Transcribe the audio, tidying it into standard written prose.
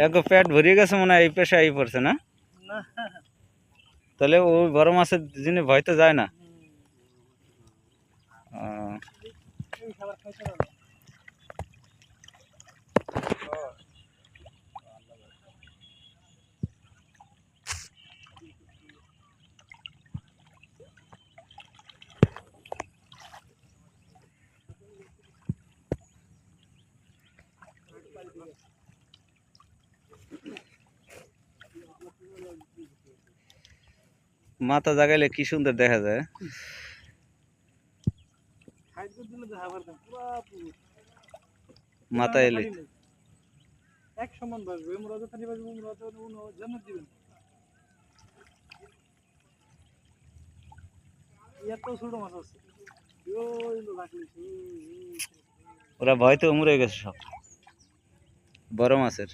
এক পেট ভরিয়ে গেছে মনে হয়, এই পেশা এই পড়ছে না? তাহলে ওই বড় মাছের জিনে ভয় তো যায় না। মাথা জাগাইলে কি সুন্দর দেখা যায়। মাথা এলে এক সমান বাজবে, মুরাদানি বাজবে, মুরাদানি জান্নাত দিবেন। এত ছোট মাছ আছে, ওরা ভয়তে উমরে গেছে সব বড় মাছের।